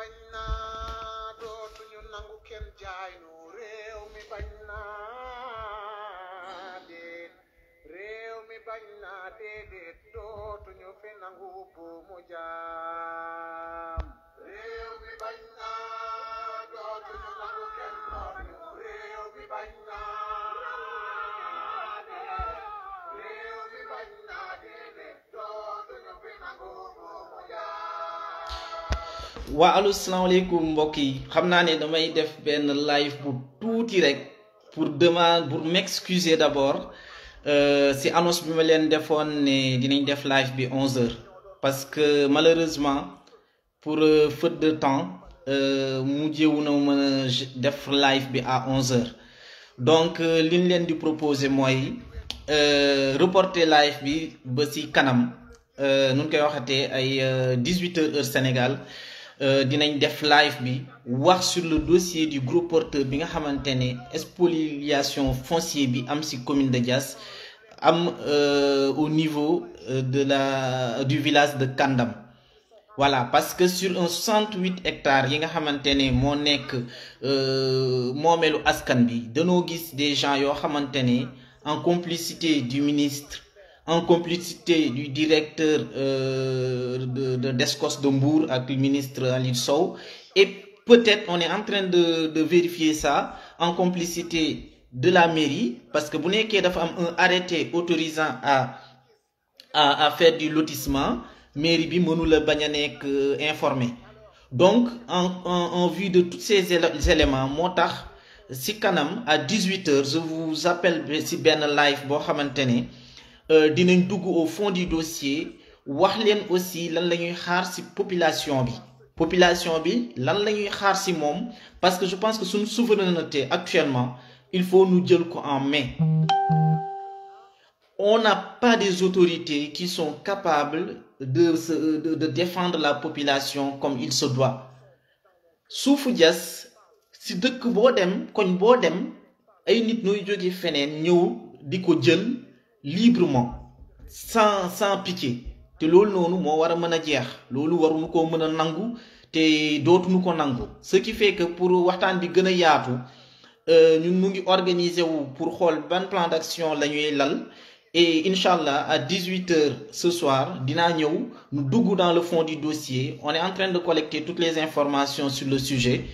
bañ naa dootuñu nangu kenn jaay nu réew mi bañ naa déet réew mi bañ naa déedéet dootuñu fi nangu buumu jaam réew mi bañ naa dootuñu nangu kenn noot ñu réew mi bañ naa déet réew mi bañ naa déedéet dootuñu fi nangu buumu jaam. waa allo salaamaaleykum mbokk yi xam naa ne damay def benn live bu tuuti rek pour m'excuser d'abord si annonce bi ma leen defoon ne dinañ def live bi 11h parce que malheureusement pour faute de temps mujjewu na mën a def live bi à 11h donc li ñu leen di proposer mooy reporter live bi ba si kanam nu koy waxatee ay 18h heure Sénégal. Dinañ def live bi wax sur le dossier du gros porteur bi nga xamante ne spoliation foncier bi am ci commune de Diass am au niveau du village de Kandam voilà parce que sur un 68 hectares yi nga xamante ne moo nekk moomeelu askan bi danoo gis des gens yoo xamante ne en complicité du ministre en complicité du directeur de Descos de Mbour avec le ministre Aliou Sow et peut-être on est en train de vérifier ça en complicité de la mairie parce que bu nekkee dafa am un arrêté autorisant à faire du lotissement mairie bi mënula bañ a nekk informé donc en vue de tous ces éléments moo tax si kanam à 18h je vous appelle si benn live boo xamante ne dinañ dugg au fond du dossier wax leen aussi lan la ñuy xaar ci population bi lan la ñuy xaar ci moom parce que je pense que suñu souveraineté actuellement il faut nous jël ko en main. On n'a pas des autorités qui sont capables de défendre la population comme il se doit suufu Diass ci dëkk boo dem koñ boo dem ay nit ñooy jóge feneen ñëw di ko jël librement sans pitié te loolu noonu moo war a mën a jeex loolu waruñu ko mën a nangu te dootuñu ko nangu ce qui fait que pour waxtaan bi gën a yaatu ñun mu ngi organiser wu pour xool ban plan d'action la ñuy lal et inchallah à 18h ce soir dinaa ñëw ñu dugg dans le fond du dossier on est en train de collecter toutes les informations sur le sujet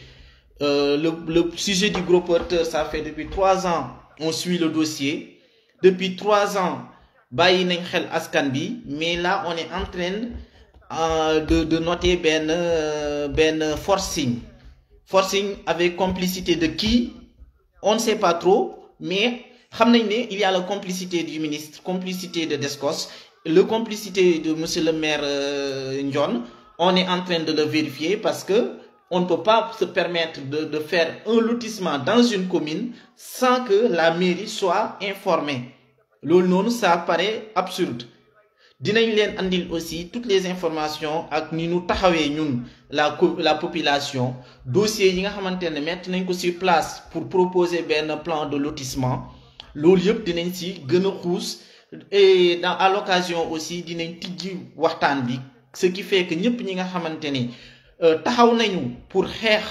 le sujet du gros porteur ça fait depuis 3 ans on suit le dossier. Depuis 3 ans bàyyi nañ xel askan bi mais là on est en train de noter benn forcing avec complicité de qui on ne sait pas trop mais xam nañ ne il y a la complicité du ministre complicité de Descos la complicité de monsieur le maire Ndione on est en train de le vérifier parce que on ne peut pas se permettre de faire un lotissement dans une commune sans que la mairie soit informée loolu noonu ça paraît absurde dinañ leen andil aussi toutes les informations ak ni ñu taxawee ñun la population dossier yi nga xamante ne mettre nañ ko sur place pour proposer benn plan de lotissement loolu yëpp dinañ ci gën a xuus et à l'occasion aussi dinañ tijji waxtaan bi ce qui fait que ñëpp ñi nga xamante ne taxaw nañu pour xeex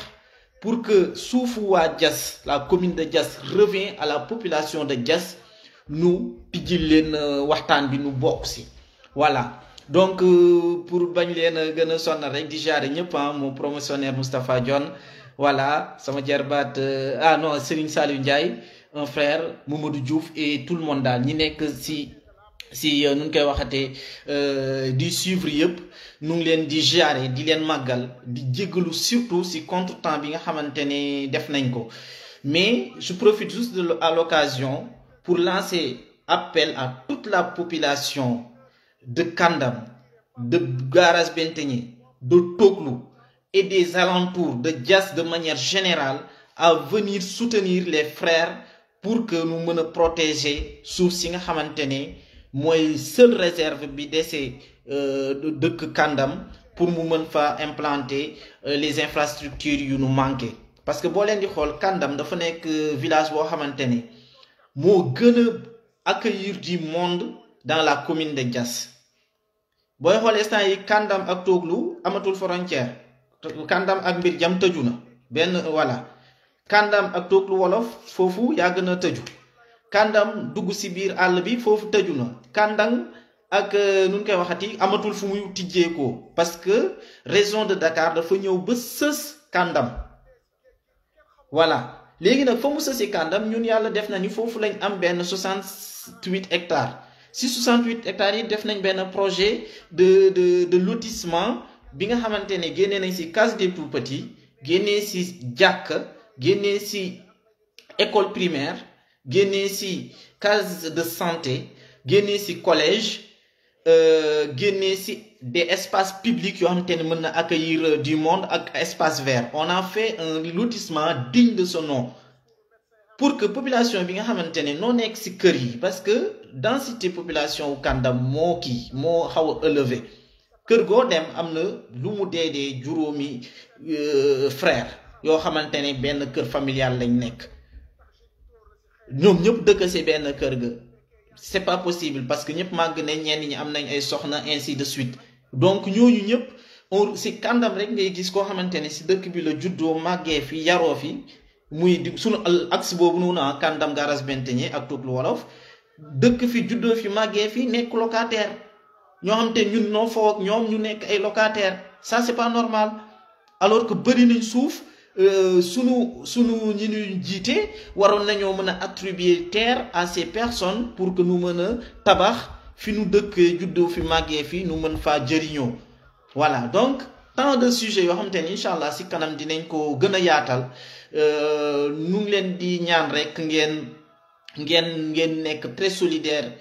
pour que suufu waa Diass la commune de Diass revient à la population de Diass nu tijjil leen waxtaan bi nu bokk ci voilà donc pour bañ leen gën a sonal rek di jaare ñëpp mon promotionnaire Moustapha Dione voilà sama jarbaat non Serigne Saliou Ndiaye un frère Mamadou Diouf et tout le monde daal ñi nekk si nu ñu koy waxatee di suivre yëpp nu ngi leen di jaare di leen màggal di jéggalu surtout si contretemps bi nga xamante ne def nañ ko mais je profite juste à l'occasion pour lancer appel à toute la population de Kandam de Garage Benteñe de Toglu et des alentours de Diass de manière générale à venir soutenir les frères pour que nous mën a protéger suuf si nga xamante ne mooy seule réserve bi dese dëkk Kandam pour mu mën fa implanter les infrastructures yu nu manqué parce que boo leen di xool Kandam dafa nekk village boo xamante ne moo gën a accueillir du monde dans la commune de Diass booy xool instant yi Kandam ak Toglu amatul frontière Kàndam ak mbir jam tëju na benn voilà Kàndam ak Tooklu Wolof foofu yàgg na tëju Kàndam dugg si biir àll bi foofu tëju na Kàndang ak nu ñu koy waxati amatul fu muy tijjeekoo parce que région de Dakar dafa ñëw ba sës Kàndam voilà léegi nag fa mu sësi Kàndam ñun yàlla def na ni foofu lañ am benn 68 hectares si 68 hectares yi def nañ benn projet de lotissement bi nga xamante ne génnee nañ si case des tout-petits génnee si jàkk génnee si école primaire génnee si case de santé génnee si collège génnee si des espaces publics yoo xamante ne mën na accueillir du monde ak espace vert on a fait un lotissement digne de ce nom pour que population bi nga xamante ne noo nekk si kër yi parce que densité population wu Kàndam moo xaw a élevé kër goo dem am na lu mu dee juróomi frère yoo xamante ne benn kër familial lañ nekk ñoom ñëpp dëkk si benn kër ga c'est pas possible parce que ñëpp màgg nañ ñenn ñi am nañ ay soxna ainsi de suite donc ñooñu ñëpp si Kàndam rek ngay gis koo xamante ne si dëkk bi la juddoo màggee fi yaroo fi muy di sunu axe boobu noonu Kàndam Garas Benteñe ak Tooklu Wolof dëkk fi juddoo fi màggee fi nekk locataire ñoo xam te ñun noo foo ak ñoom ñu nekk ay locataire ça c'est pas normal alors que bëri nañ suuf sunu ñi ñu jiite waroon nañoo mën a attribuer terre à ces personnes pour que nu mën a tabax fi nu dëkk juddoo fi màggee fi nu mën faa jëriñoo voilà donc tant de sujets yoo xamante ni incha allah si kanam dinañ ko gën a yaatal nu ngi leen di ñaan rek ngeen nekk très solidaire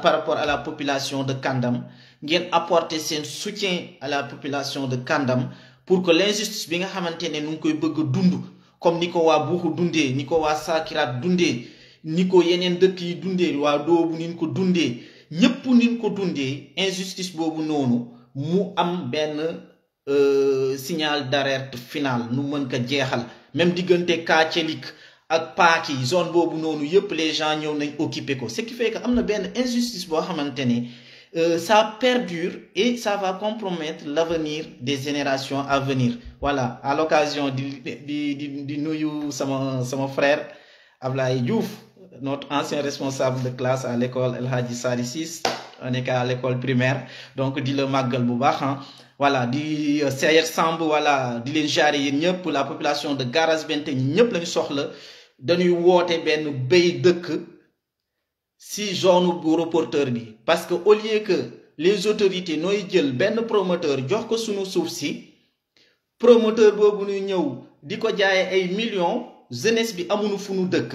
par rapport à la population de Kàndam ngeen apporter seen soutien à la population de Kàndam pour que l'injustice bi nga xamante ne nu ngi koy bëgg a dund comme ni ko waa Buuxu dundee ni ko waa Saakiraat dundee ni ko yeneen dëkk yi dundee waa Doobu ni ko dundee ñépp ni ko dundee injustice boobu noonu mu am benn signal d'alerte final nu mën ko jeexal même diggante Kaacelik ak Paaki zone boobu noonu yépp les gens ñëw nañ occuper ko ce qui fait que am na benn injustice boo xamante ne ça perdure et ça va compromettre l'avenir des générations à venir voilà à l'occasion di nuyu sama frère Ablaye Diouf notre ancien responsable de classe à l'école El Hadji Sari Ciss on est à l'école primaire donc di la màggal bu baax voilà di Sayer Samb voilà di leen jaare yéen ñëpp la population de Garas Benteñe ñëpp lañu soxla dañuy woote benn béy dëkk si zone bu reporter bi parce que au lieu que les autorités nooy jël benn promoteur jox ko sunu suuf si promoteur boobu ñu ñëw di ko jaaye ay millions jeunesse bi amuñu fu nu dëkk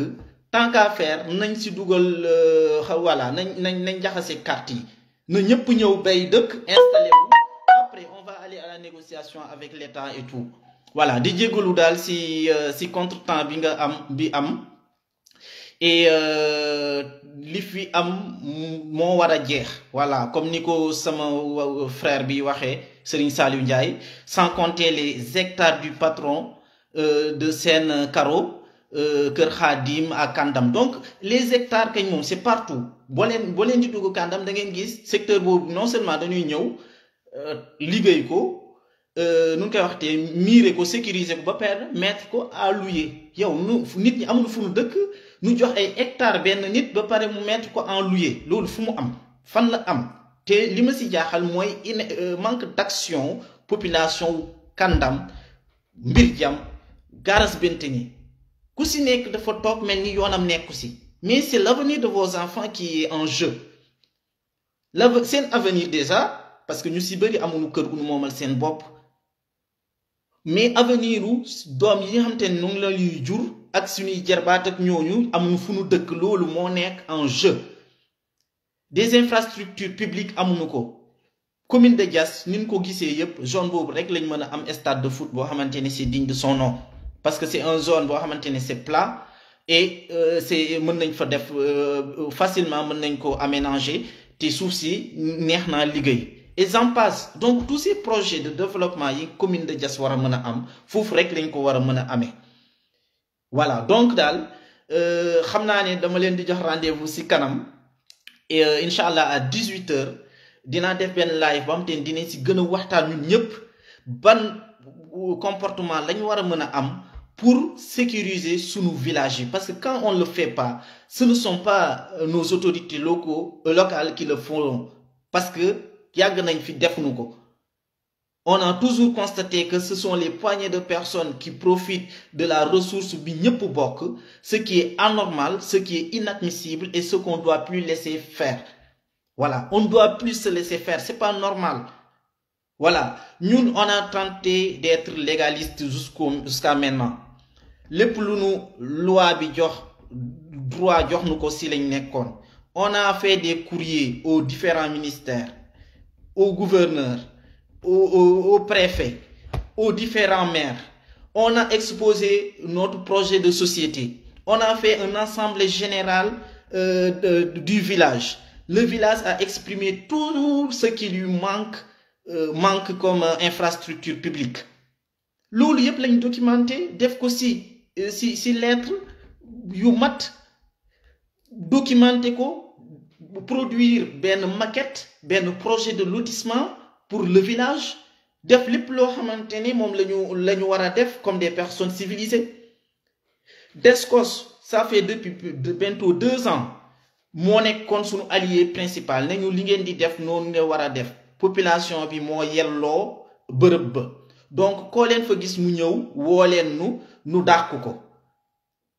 tant qu'à faire nañ si dugal voilà nañ jaxase carte yi na ñëpp ñëw bay dëkk installé wu après on va aller à la négociation avec l'État et tout voilà di jégalu daal si contretemps bi am et li fi am moo war a jeex voilà comme ni ko sama frère bi waxee Serigne Saliou Ndiaye sans compter les hectares du patron de Sen Karo Kër Khadim à Kàndam donc les hectares kañ moom c'est partout boo leen di dugg Kàndam da ngeen gis secteur boobu non seulement dañuy ñëw liggéey ko nu ñu koy waxtee miire ko sécuriser ko ba pare mettre ko à louer yow nit ñi amul fu nu dëkk nu jox ay hectares benn nit ba pare mu mettre ko en louer loolu fu mu am fan la am te li ma si jaaxal mooy manque d'action population Kàndam Mbirjam Garas Benteñe ku si nekk dafa toog mel ni yoonam nekku si mais c'est l'avenir de vos enfants qui est en jeu seen avenir déjà parce que ñu si bëri amuñu kër gu nu moomal seen bopp mais avenir u doom yi nga xam te ne noonu la ñuy jur ak suñuy jarbaat ak ñooñu amuñu fu nu dëkk loolu moo nekk en jeu des infrastructures publiques amuñu ko commune de Diass ni ñu ko gisee yépp zone boobu rek lañ mën a am stade de foot boo xamante ne c'est digne de son nom parce que c'est une zone boo xamante ne c'est plat et c'est mën nañ fa def facilement mën nañ ko aménager te suuf si neex naa liggéey et j'en passe donc tous ces projets de développement yi commune de Diass war a mën a am foofu rek lañ ko war a mën a amee voilà donc daal xam naa ne dama leen di jox rendez-vous si kanam et incha allah à 18h dinaa def benn live boo xam te ne dinañ si gën a waxtaan ñun ñëpp ban comportement lañ war a mën a am pour sécuriser sunu village yi parce que quand on le fait pas ce ne sont pas nos autorités locales qui le font parce que yàgg nañ fi defuñu ko. On a toujours constaté que ce sont les poignées de personnes qui profitent de la ressource bi ñëpp bokk, ce qui est anormal, ce qui est inadmissible et ce qu'on ne doit plus laisser faire. Voilà, on ne doit plus se laisser faire, c'est pas normal. Voilà, nous on a tenté d'être légaliste jusqu'à maintenant. Lépp lu nu loi bi jox droit jox nu ko si lañ nekkoon. On a fait des courriers aux différents ministères, aux gouverneurs, aux préfets, aux différents maires. On a exposé notre projet de société. On a fait une assemblée générale du village. Le village a exprimé tout ce qui lui manque comme infrastructure publique. Loolu yëpp lañ documenté def ko si lettre yu mat documenté ko produire benn maquette benn projet de lotissement pour le village def lépp loo xamante ni moom lañu war a def comme des personnes civilisées. Descos ça fait depuis bientôt 2 ans moo nekkoon suñu allié principal nañu li ngeen di def noonu nga war a def population bi moo yelloo bërëb ba donc koo leen fa gis mu ñëw woo leen nu dàq ko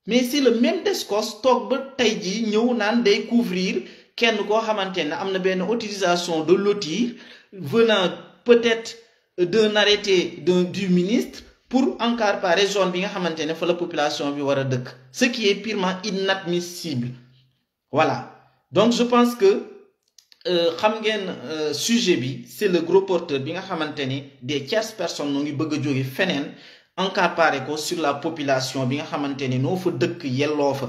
mais si le même Descos toog ba tey ji ñëw naan day couvrir kenn koo xamante ne am na benn autorisation de lotir venant peut-être d'un arrêté du ministre pour encamparer zone bi nga xamante ne fa la population bi war a dëkk ce qui est purement inadmissible. Voilà donc je pense que xam ngeen sujet bi c'est le gros porteur bi nga xamante ni des tierces personnes noo ngi bëgg a jóge feneen encamparer ko sur la population bi nga xamante ni noo fa dëkk yelloo fa.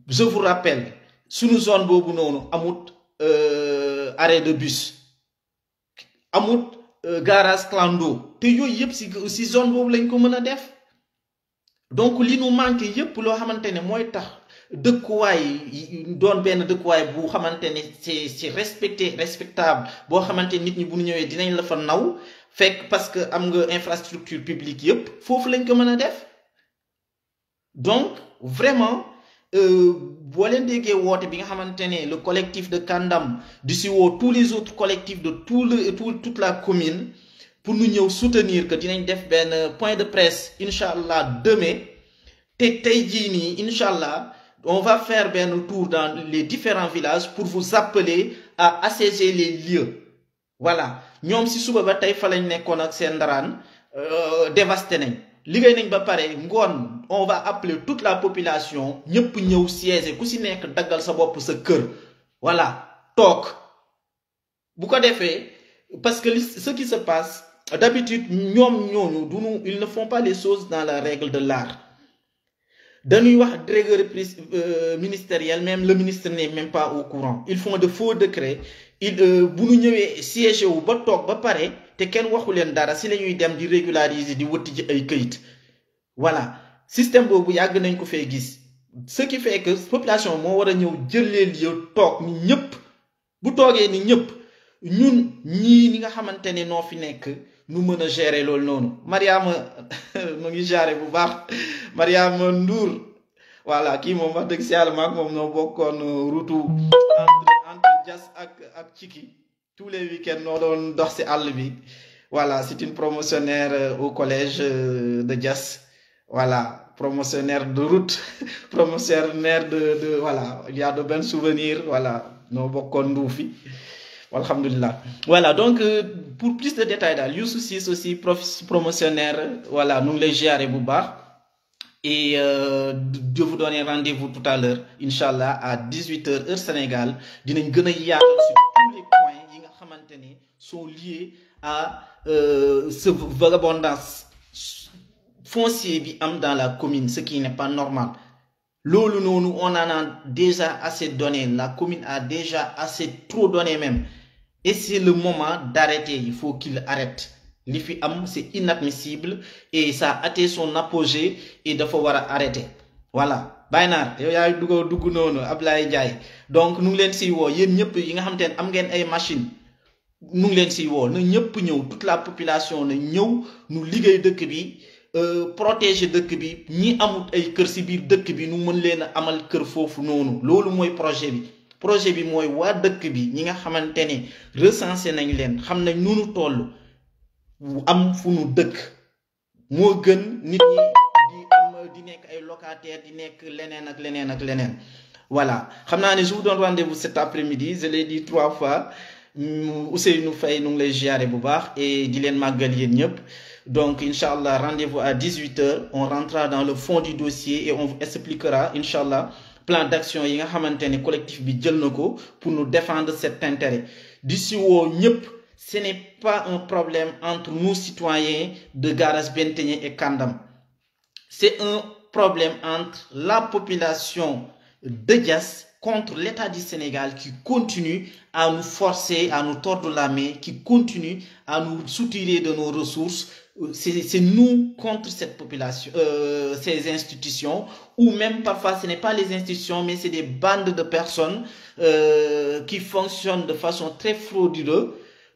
Je vous rappelle suñu zone boobu noonu amut arrêt de bus amut garage clando te yooyu yëpp si zone boobu lañ ko mën a def donc li nu manqué yëpp loo xamante ne mooy tax dëkkuwaay doon benn dëkkuwaay bu xamante ne c'est respectable boo xamante nit ñi bu ñu ñëwee dinañ la fa naw fekk parce que am nga infrastructure publique yëpp foofu lañ ko mën a def donc vraiment boo leen déggee woote bi nga xamante ne le collectif de Kandam di si woo tous les autres collectifs de toute la commune pour ñu ñëw soutenir que dinañ def benn point de presse incha allah demain te tey jii nii incha allah on va faire benn tour dans les différents villages pour vous appeler à assiéger les lieux voilà ñoom si suba ba tey fa lañ nekkoon ak seen ndaraan dévasté nañ liggéey nañ ba pare ngoon on va appeler toute la population ñëpp ñëw siéger ku si nekk daggal sa bopp sa kër voilà toog bu ko defee parce que ce qui se passe d'habitude ñoom ñooñu duñu ils ne font pas les choses dans la règle de l'art dañuy wax rigueur ministérielle même le ministre n'est même pas au courant ils font de faux décrets bu ñu ñëwee siège wu ba toog ba pare te kenn waxu leen dara si la ñuy dem di régulariser di wëtti ji ay këyit voilà système boobu yàgg nañ ko fee gis ce qui fait que population moo war a ñëw jël leen yow toog ni ñëpp bu toogee ni ñëpp ñun ñii ni nga xamante ne noo fi nekk nu mën a gérer loolu noonu Mariama mu ngi gérer bu baax Mariama Ndour voilà kii moom wax dëgg si yàlla maag moom noo bokkoon route entre Diass ak Ciki tous les week-ends noo doon dox si àll bi voilà c'est une promotionnaire au collège de Diass voilà promotionnaire de route promotionnaire de voilà il y a de bons souvenirs voilà noo bokkoon nduufi alhamdulillah voilà donc pour plus de détails daal Youssou Ciss aussi promotionnaire voilà nu ngi lay ziare bu baax et je vous donne rendez-vous tout à l'heure inchallah à 18h heure Sénégal dinañ gën a yaatal sur tous les points yi nga xamante ne sont liés à ce vagabondage foncier bi am dans la commune ce qui n'est pas normal loolu noonu on en a déjà assez donné la commune a déjà assez trop donné même et c'est le moment d'arrêter il faut qu'il arrête li fi am c'est inadmissible et ça a atteint son apogée et dafa war a arrêter voilà Baynar yow yaay dugg noonu Ablaye Ndiaye donc nu ngi leen siy woo yéen ñëpp yi nga xamante ne am ngeen ay machine nu ngi leen siy woo na ñëpp ñëw toute la population na ñëw nu liggéey dëkk bi protéger dëkk bi ñi amul ay kër si biir dëkk bi nu mën leen a amal kër foofu noonu loolu mooy projet bi mooy waa dëkk bi ñi nga xamante ne recensé nañ leen xam nañ nu nu toll am fu nu dëkk moo gën nit ñi di nekk ay locataires di nekk leneen ak leneen voilà xam naa ne je vous donne rendez-vous cet après-midi je l'ai dit 3 fois Ousseynou Faye nu ngi lay ziare bu baax et di leen màggal yéen ñëpp donc inchallah rendez-vous à 18h on rentrera dans le fond du dossier et on vous expliquera inchallah plan d'action yi nga xamante ne collectif bi jël na ko pour nous défendre cet intérêt d'ici woo ñëpp ce n'est pas un problème entre nous citoyens de Garas Benteñe et Kandam c'est un problème entre la population de Diass contre l'État du Sénégal qui continue à nous forcer, à nous tordre la main, qui continue à nous soutirer de nos ressources. C'est nous contre cette population, ces institutions, ou même parfois ce n'est pas les institutions, mais c'est des bandes de personnes qui fonctionnent de façon très frauduleuse.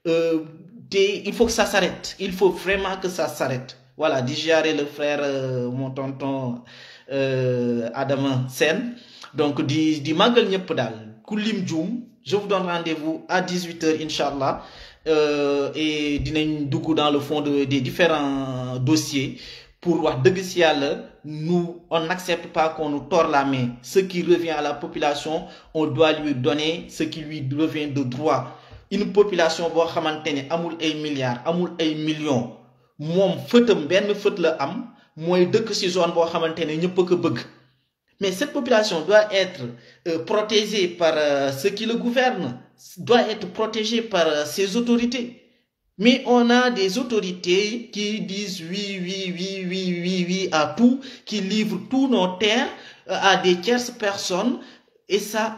Il faut que ça s'arrête. Il faut vraiment que ça s'arrête. Voilà, digérer le frère, mon tonton Adama Sen. Donc, di magal ñëpp daal ku lim juum je vous donne rendez-vous à 18h inchallah et dinañ dugg dans le fond des différents dossiers pour wax dëgg si yàlla nous on n'accepte pas qu'on nous tord la main. Ce qui revient à la population on doit lui donner ce qui lui revient de droit. Une population boo xamante ne amul ay milliards amul ay millions moom fëtam benn fët la am mooy dëkk ci zone boo xamante ne ñëpp a ko bëgg. Mais cette population doit être protégée par ceux qui le gouvernent, doit être protégée par ses autorités. Mais on a des autorités qui disent oui à tout, qui livrent tous nos terres à des tierces personnes, et ça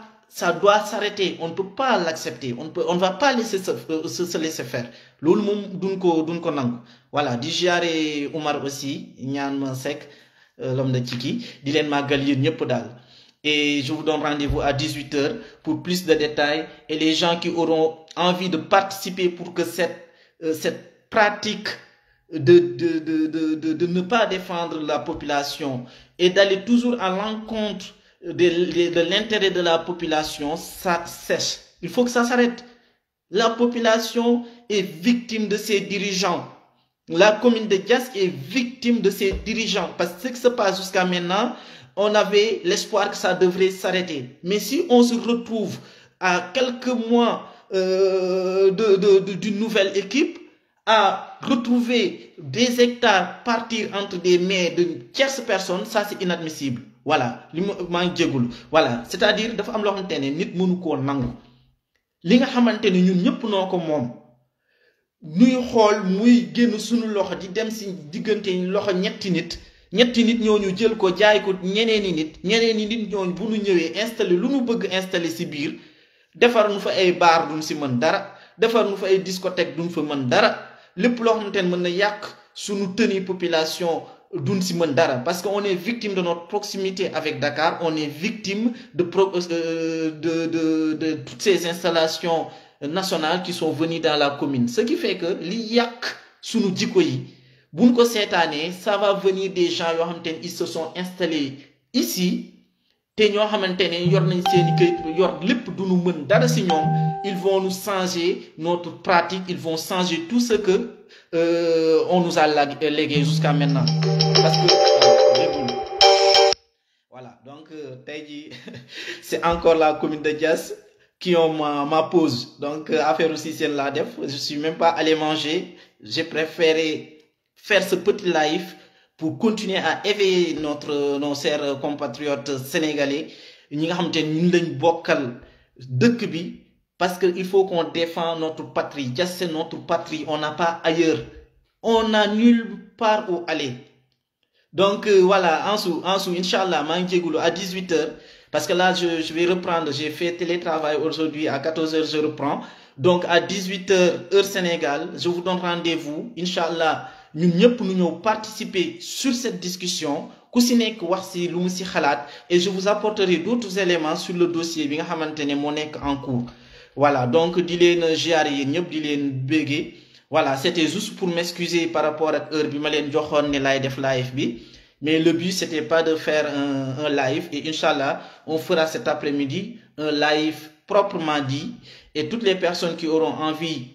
doit s'arrêter. On ne peut pas l'accepter. On ne va pas laisser se laisser faire. Loolu moom duñ ko nangu. Voilà, di ziare Omar aussi, ñaan ma sek. L'homme de Tiki, Dylan Magali, et je vous donne rendez-vous à 18h pour plus de détails et les gens qui auront envie de participer pour que cette pratique de ne pas défendre la population et d'aller toujours à l'encontre de l'intérêt de la population, ça sèche. Il faut que ça s'arrête. La population est victime de ses dirigeants. La commune de Diass est victime de ses dirigeants parce que ce qui se passe jusqu'à maintenant, on avait l'espoir que ça devrait s'arrêter. Mais si on se retrouve à quelques mois d'une nouvelle équipe, à retrouver des hectares partir entre des mains de tierces personnes, ça c'est inadmissible. Voilà, voilà, c'est-à-dire dafa am lo xamantene nit mënu ko nangu. Li nga xamantene ñun ñëpp noko mom. Nuy xool muy génn sunu loxo di dem si diggante loxo ñetti nit ñooñu jël ko jaay ko ñeneeni nit ñooñu bu ñu ñëwee installer lu ñu bëgg installer si biir defar nu fa ay bar duñ si mën dara defar nu fa ay discothèque duñ fa mën dara lépp loo xamante ne mën na yàq sunu tenue population duñ si mën dara parce que on est victime de notre proximité avec Dakar on est victime de toutes ces installations nationales qui sont venues dans la commune. Ce qui fait que li yak sunu jikko yi buñ ko sétané ça va venir des gens yo xamantene ils se sont installés ici té ñoo xamantene yor nañ seeni kayit yor lepp duñu mën dara ci ñom ils vont nous changer notre pratique ils vont changer tout ce que on nous a légué jusqu'à maintenant parce que voilà donc tay ji c'est encore la commune de Diass qui ont ma pause. Donc, affaire aussi, c'est la def. Je suis même pas allé manger. J'ai préféré faire ce petit live pour continuer à éveiller nos chers compatriotes sénégalais. Parce qu'il faut qu'on défende notre patrie. Diass, c'est notre patrie. On n'a pas ailleurs. On n'a nulle part où aller. Donc, voilà, Ansou, Inch'Allah, à 18h. Parce que là, je vais reprendre. J'ai fait télétravail aujourd'hui. À 14h, je reprends. Donc, à 18h, heure Sénégal, je vous donne rendez-vous. Inch'Allah, nous participer sur cette discussion. Et je vous apporterai d'autres éléments sur le dossier en cours. Voilà, donc di leen ziar yéen ñëpp di leen béggee. Voilà, c'était juste pour m'excuser par rapport à heure bi ma leen joxoon ne laay def live bi. Mais le but, c'était pas de faire un live. Et Inch'Allah, on fera cet après-midi un live proprement dit. Et toutes les personnes qui auront envie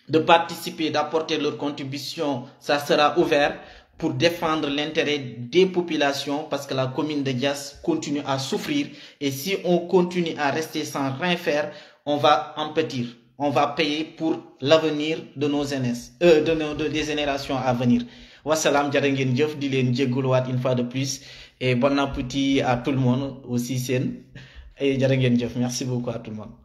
de participer, d'apporter leur contribution, ça sera ouvert pour défendre l'intérêt des populations parce que la commune de Diass continue à souffrir. Et si on continue à rester sans rien faire, on va en pâtir. On va payer pour l'avenir de nos jeunesse, des générations à venir. Wassalam, jërë ngeen jëf di leen jégguluwaat une fois de plus et bon appétit à tout le monde aussi seen et jërë ngeen jëf merci beaucoup à tout le monde.